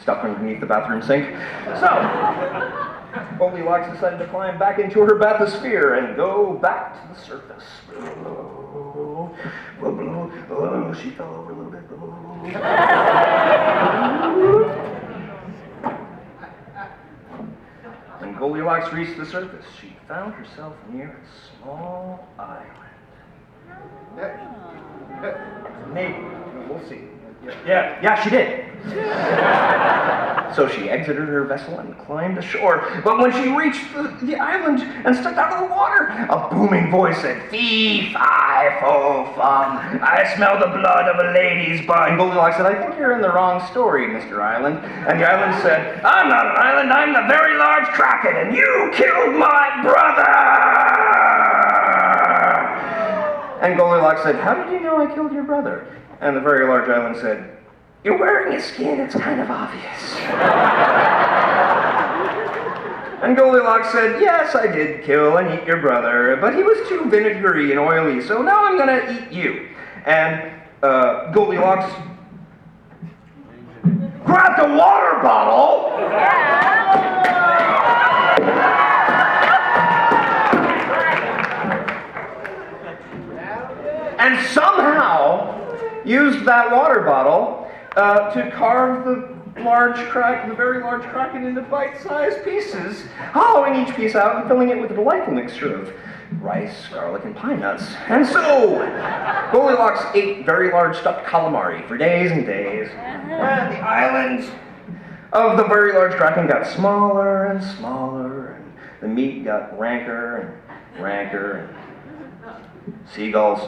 stuck underneath the bathroom sink. So, Goldilocks decided to climb back into her bathysphere and go back to the surface. She fell over a little bit. When Goldilocks reached the surface, she found herself near a small island. Maybe. We'll see. Yeah, she did. So she exited her vessel and climbed ashore. But when she reached the island and stepped out of the water, a booming voice said, "Fee, fi, fo, fum. I smell the blood of a lady's butt." And Goldilocks said, "I think you're in the wrong story, Mr. Island." And the island said, "I'm not an island, I'm the very large kraken, and you killed my brother!" And Goldilocks said, "How did you know I killed your brother?" And the very large island said, "You're wearing his skin, it's kind of obvious." And Goldilocks said, "Yes, I did kill and eat your brother, but he was too vinegary and oily, so now I'm gonna eat you." And Goldilocks grabbed a water bottle. And somehow used that water bottle to carve the very large kraken into bite-sized pieces, hollowing each piece out and filling it with a delightful mixture of rice, garlic, and pine nuts. And so, Goldilocks ate very large stuffed calamari for days and days. And the island of the very large kraken got smaller and smaller, and the meat got ranker and ranker, and seagulls.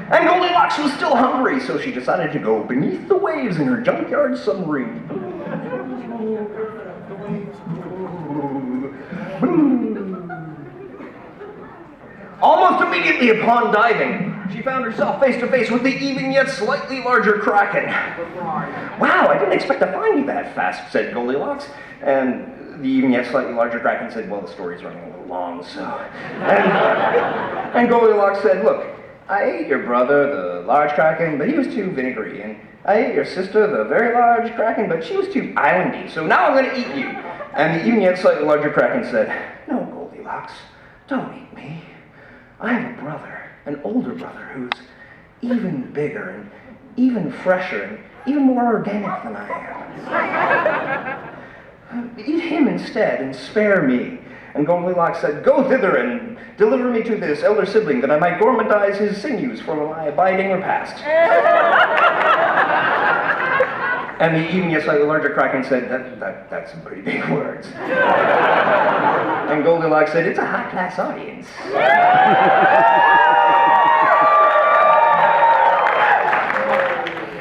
And Goldilocks was still hungry, so she decided to go beneath the waves in her junkyard submarine. Almost immediately upon diving, she found herself face to face with the even yet slightly larger kraken. "Wow, I didn't expect to find you that fast," said Goldilocks. And the even yet slightly larger kraken said, "Well, the story's running a little long, so..." And Goldilocks said, "Look, I ate your brother, the large kraken, but he was too vinegary, and I ate your sister, the very large kraken, but she was too islandy, so now I'm going to eat you." And the even yet slightly larger kraken said, "No, Goldilocks, don't eat me. I have a brother, an older brother, who's even bigger and even fresher and even more organic than I am. Eat him instead and spare me." And Goldilocks said, "Go thither and deliver me to this elder sibling that I might gourmandize his sinews for my abiding repast." And the even yet slightly larger kraken said, that's some pretty big words." And Goldilocks said, "It's a high-class audience."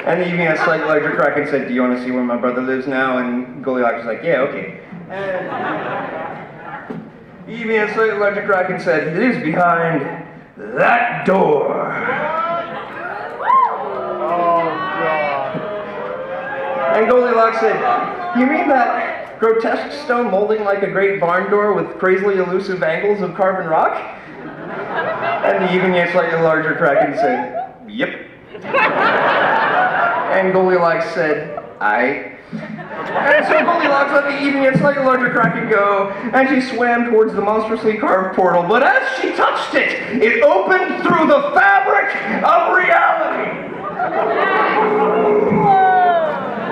And the even yet slightly larger kraken said, "Do you want to see where my brother lives now?" And Goldilocks was like, "Yeah, okay." And the even yet slightly larger kraken said, "He lives behind that door." And Goldilocks said, "You mean that grotesque stone molding like a great barn door with crazily elusive angles of carven rock?" And the even yet slightly larger kraken said, "Yep." And Goldilocks said, "Aye." And so Goldilocks let the even yet slightly larger kraken go, and she swam towards the monstrously carved portal. But as she touched it, it opened through the fabric of reality.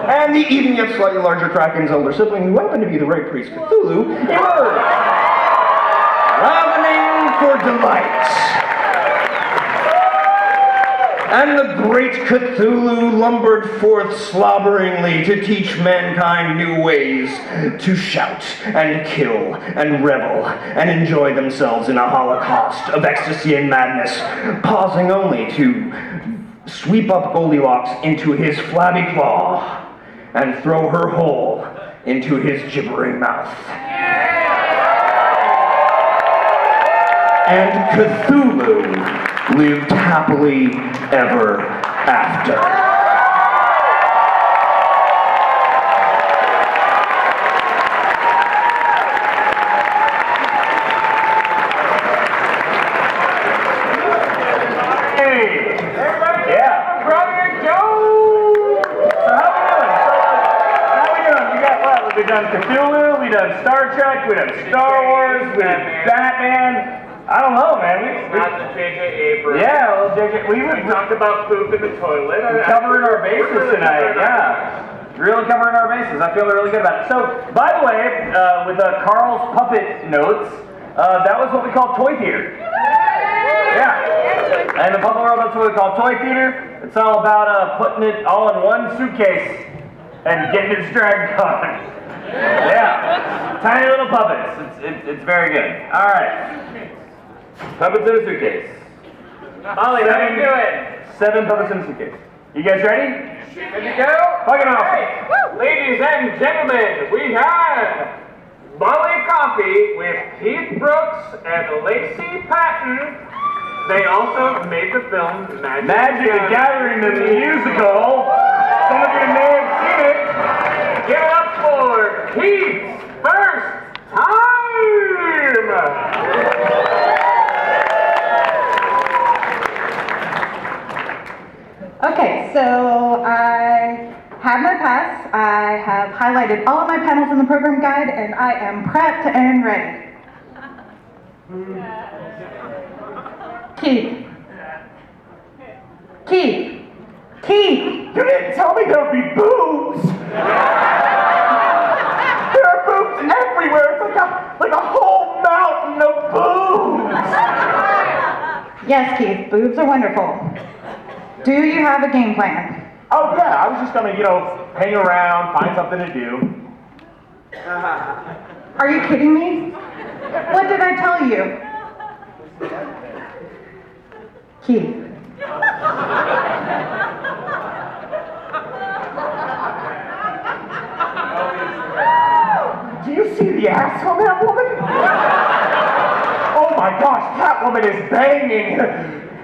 And the even yet slightly larger kraken's elder sibling, who happened to be the great priest Cthulhu, emerged, ravening for delight. And the great Cthulhu lumbered forth slobberingly to teach mankind new ways to shout and kill and revel and enjoy themselves in a holocaust of ecstasy and madness, pausing only to sweep up Goldilocks into his flabby claw and throw her whole into his gibbering mouth. And Cthulhu lived happily ever after. Hey! Everybody? Yeah. we've done Cthulhu, we've done Star Trek, we've done Star Wars, we've done Batman. I don't know, man. Not the J.J. Abrams. Yeah, well, JJ, we talked about poop in the toilet. We're covering our bases tonight, yeah. Really covering our bases. I feel really good about it. So, by the way, with Carl's puppet notes, that was what we call toy theater. Yeah. And in the puppet world, that's what we call toy theater. It's all about putting it all in one suitcase and getting it to DragonCon. Yeah. Tiny little puppets. It's very good. All right. Puppets in a suitcase. Molly, how do you do it? 7 puppets in a suitcase. You guys ready? Good to go? Fucking awesome. Hey, ladies and gentlemen, we have Bali Coffee with Keith Brooks and Lacey Patton. They also made the film Magic the Gathering, the musical. Some of you may have seen it. Give it up for Keith's first time! Okay, so I have my pass. I have highlighted all of my panels in the program guide, and I am prepped and ready. Keith. You didn't tell me there would be boobs. There are boobs everywhere. It's like a whole mountain of boobs. Yes, Keith, boobs are wonderful. Do you have a game plan? Oh yeah, I was just gonna, hang around, find something to do. Are you kidding me? What did I tell you? Keith. Do you see the ass on that woman? Oh my gosh, that woman is banging.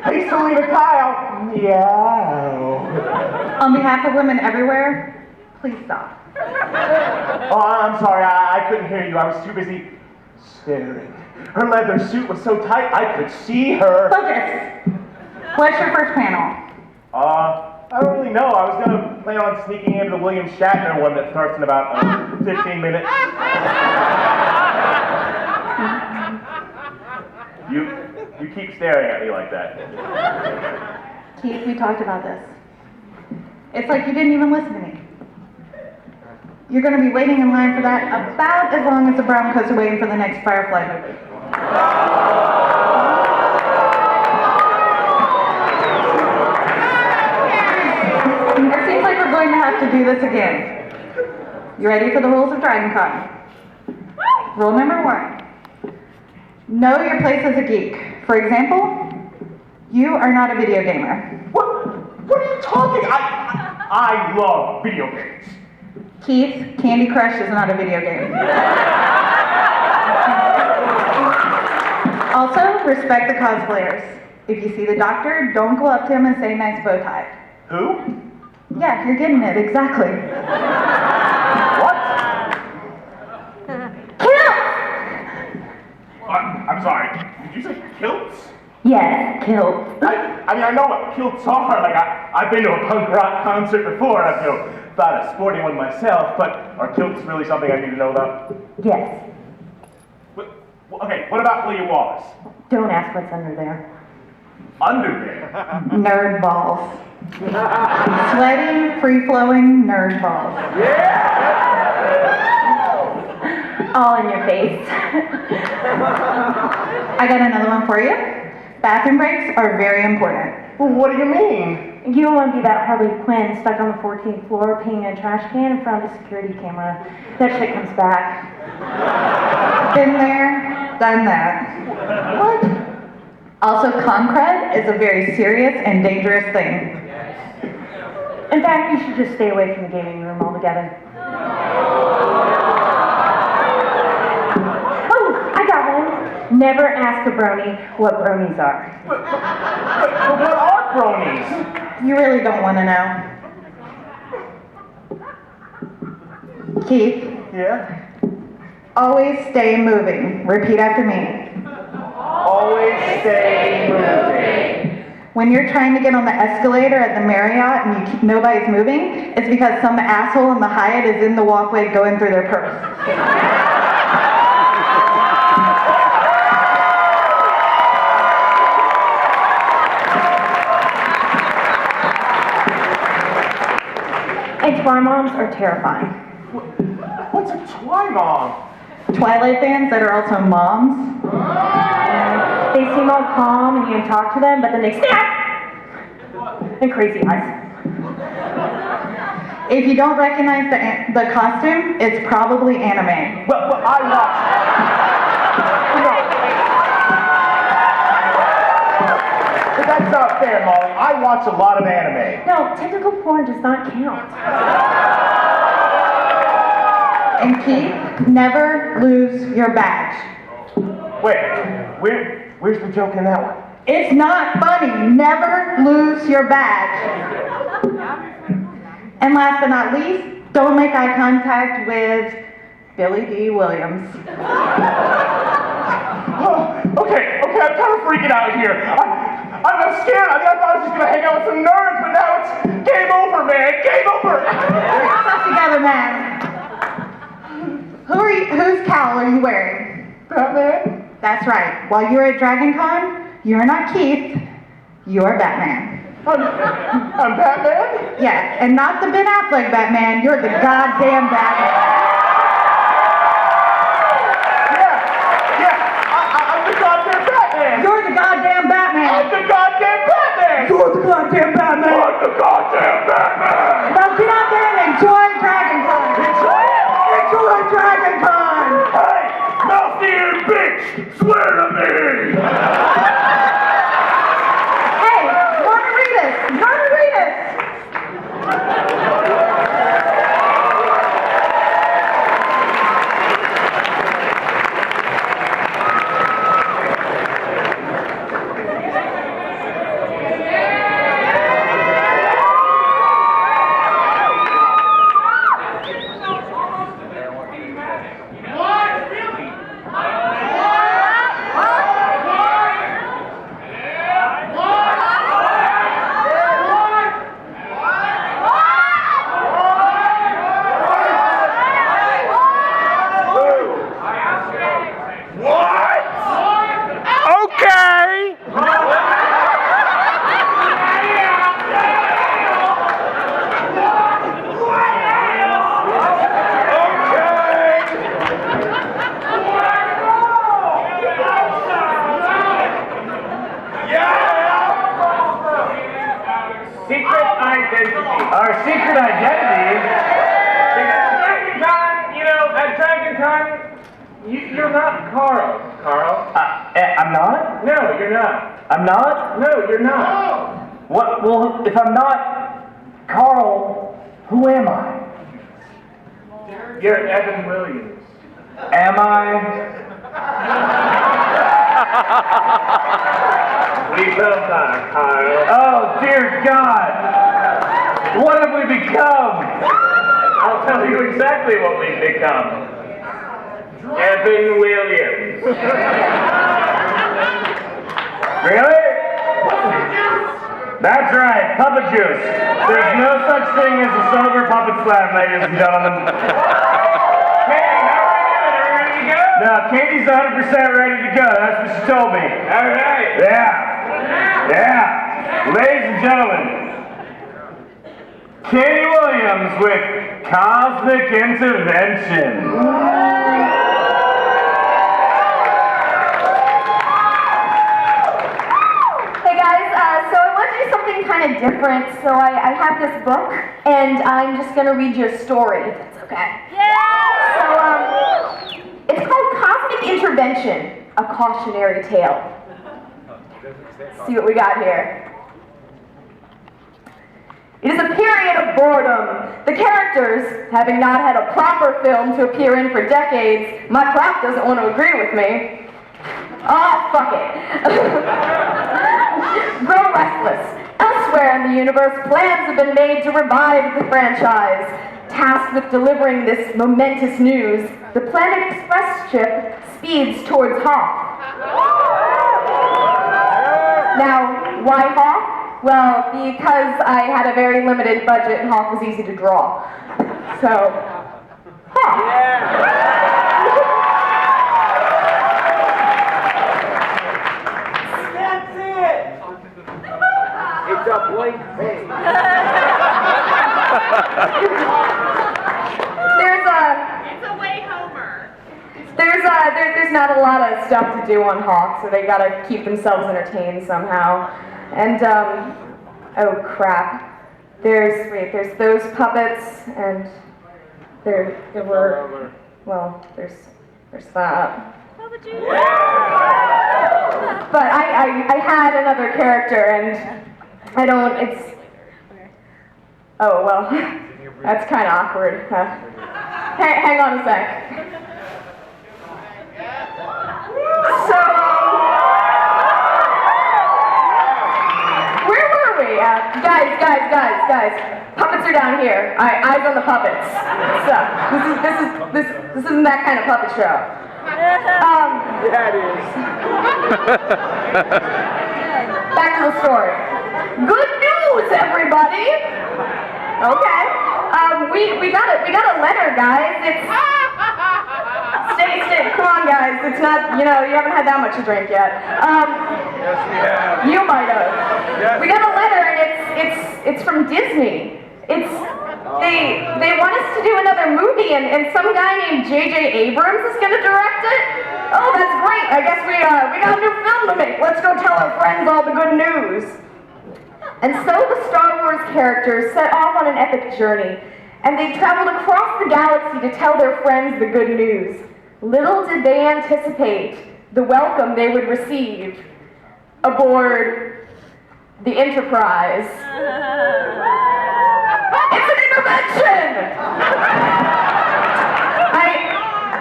Hey, Selena Kyle. Meow. On behalf of women everywhere, please stop. Oh, I'm sorry, I couldn't hear you. I was too busy staring. Her leather suit was so tight, I could see her. Focus. What's your first panel? I don't really know. I was gonna plan on sneaking into the William Shatner one that starts in about 15 minutes. You keep staring at me like that. Keith, we talked about this. It's like you didn't even listen to me. You're going to be waiting in line for that about as long as the brown coats are waiting for the next Firefly movie. It seems like we're going to have to do this again. You ready for the rules of DragonCon? Rule number 1. Know your place as a geek. For example, you are not a video gamer. What are you talking? I love video games. Keith, Candy Crush is not a video game. Also, respect the cosplayers. If you see the Doctor, don't go up to him and say nice bow tie. Who? Yeah, you're getting it, exactly. What? Kilts! I'm sorry. Did you say kilts? Yes, kilts. I know what kilts are. Like, I've been to a punk rock concert before, and I thought of sporting one myself, but are kilts really something I need to know about? Yes. Okay, what about William Wallace? Don't ask what's under there. Under there? Nerd balls. Sweaty, free-flowing nerd balls. Yeah! All in your face. I got another one for you. Bathroom breaks are very important. Well, what do you mean? You don't want to be that Harley Quinn stuck on the 14th floor peeing in a trash can in front of a security camera. That shit comes back. Been there, done that. What? Also, concred is a very serious and dangerous thing. In fact, you should just stay away from the gaming room altogether. Oh, I got one. Never ask a brony what bronies are. But what are bronies? You really don't want to know. Keith, Yeah? always stay moving. Repeat after me. Always stay moving. When you're trying to get on the escalator at the Marriott and nobody's moving, it's because some asshole in the Hyatt is in the walkway going through their purse. And twi moms are terrifying. What's a twi mom? Twilight fans that are also moms. They seem all calm and you can talk to them, but then they snap! And crazy eyes. If you don't recognize the costume, it's probably anime. Well, I watch. But that's not fair, Molly. I watch a lot of anime. No, technical porn does not count. And Keith, never lose your badge. Wait, where's the joke in that one? It's not funny. Never lose your badge. And last but not least, don't make eye contact with Billy D. Williams. Okay, I'm kind of freaking out here. I'm scared. I thought I was just gonna hang out with some nerds, but now it's game over, man. Game over. Stop together, man. Whose cowl are you wearing? Batman? That's right. While you're at DragonCon, you're not Keith, you're Batman. I'm Batman? Yeah, and not the Ben Affleck Batman, you're the goddamn Batman. I'm the goddamn Batman. You're the goddamn Batman. I'm the goddamn Batman. You're the goddamn Batman. I'm the goddamn Batman. Now get out there and enjoy DragonCon. Enjoy it. Enjoy DragonCon. Hey, mouth-eared bitch, swear to me. Hey, margaritas, margaritas. Our secret identity? DragonCon, at DragonCon, you're not Carl. Carl? I'm not? No, you're not. I'm not? No, you're not. What? Well, if I'm not Carl, who am I? You're Evan Williams. Am I? We both are, Carl. Oh, dear God. What have we become? I'll tell you exactly what we've become. Evan Williams. Really? That's right, puppet juice. There's no such thing as a sober puppet slam, ladies and gentlemen. Katie, how are we doing? Are we ready to go? No, Katie's 100% ready to go. That's what she told me. All right. Yeah. Ladies and gentlemen, Katie Williams with Cosmic Intervention. Hey guys, so I want to do something kind of different. So I have this book, and I'm just going to read you a story, if that's okay. Yeah! So, it's called Cosmic Intervention, a Cautionary Tale. Let's see what we got here. It is a period of boredom. The characters, having not had a proper film to appear in for decades, my prop doesn't want to agree with me. Fuck it. Grow restless. Elsewhere in the universe, plans have been made to revive the franchise. Tasked with delivering this momentous news, the Planet Express ship speeds towards Hawk. Now, why Hawk? Well, because I had a very limited budget and Hawk was easy to draw. So, Hawk. That's it! It's a blank page. It's a way Homer. There's not a lot of stuff to do on Hawk, so they gotta keep themselves entertained somehow. And, oh crap. There's those puppets, and there were, well, there's that. But I had another character, and oh, well, that's kind of awkward. Hang on a sec. So, where were we? Guys, puppets are down here. Eyes on the puppets. So, this isn't that kind of puppet show. Yeah, it is. Back to the story. Good news, everybody. Okay. We got a letter, guys. It's stay. Come on, guys. It's not, you haven't had that much to drink yet. Yes, we have. You might have. Yes. We got a letter, and it's from Disney. They want us to do another movie, and some guy named J.J. Abrams is going to direct it. Oh, that's great. I guess we got a new film to make. Let's go tell our friends all the good news. And so the Star Wars characters set off on an epic journey, and they traveled across the galaxy to tell their friends the good news. Little did they anticipate the welcome they would receive aboard the Enterprise. It's an intervention!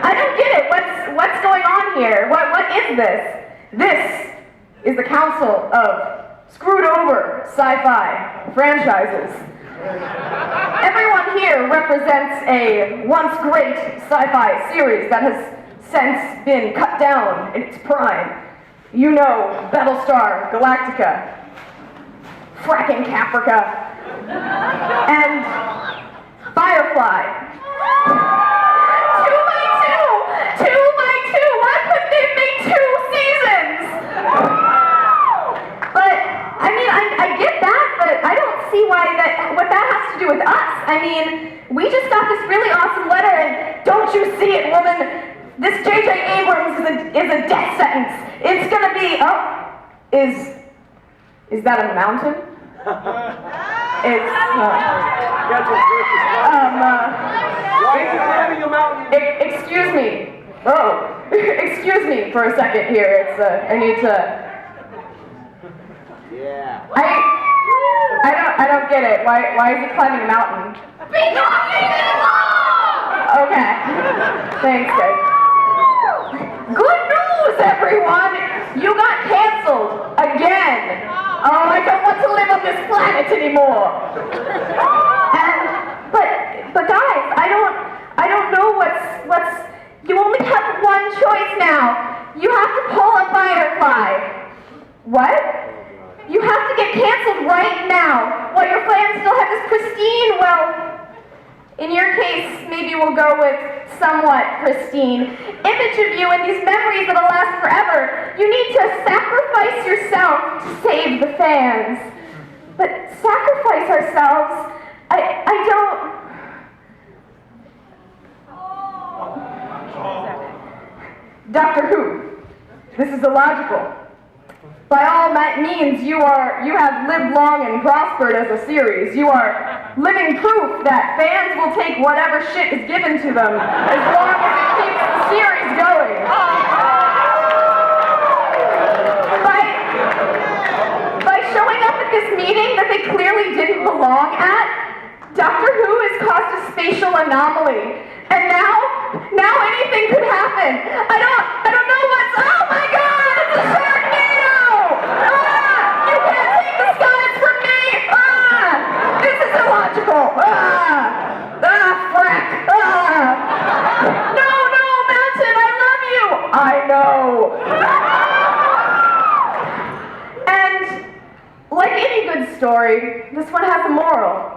I don't get it. What's going on here? What is this? This is the Council of Screwed Over Sci-Fi Franchises. Everyone here represents a once great sci-fi series that has since been cut down in its prime. You know Battlestar Galactica, Fracking Caprica, and Firefly. 2x2! Why couldn't they make 2 seasons? But, I mean, I get that, but I don't see what that has to do with us. I mean, we just got this really awesome letter, and don't you see it, woman? This J.J. Abrams is a death sentence. It's gonna be, is that a mountain? It's, Why is it climbing a mountain? excuse me. Oh, excuse me for a second here. I need to. Yeah. I don't get it. Why is he climbing a mountain? Because he's in love! Okay. Thanks, guys. Good news, everyone! You got canceled again. Oh, I don't want to live on this planet anymore. But guys, I don't know what's. You only have one choice now. You have to pull a Firefly. What? You have to get canceled right now while your fans still have this pristine, well, in your case, maybe we'll go with somewhat pristine image of you and these memories that'll last forever. You need to sacrifice yourself to save the fans. But sacrifice ourselves? I don't... Doctor Who, this is illogical. By all means, you have lived long and prospered as a series. You are living proof that fans will take whatever shit is given to them as long as it keeps the series going. By showing up at this meeting that they clearly didn't belong at, Doctor Who has caused a spatial anomaly. And now anything could happen. I don't know what's, oh my god, it's a Sharknado! You can't take the skies from me! This is illogical! Frack! No, Mountain, I love you! I know! And like any good story. This one has a moral.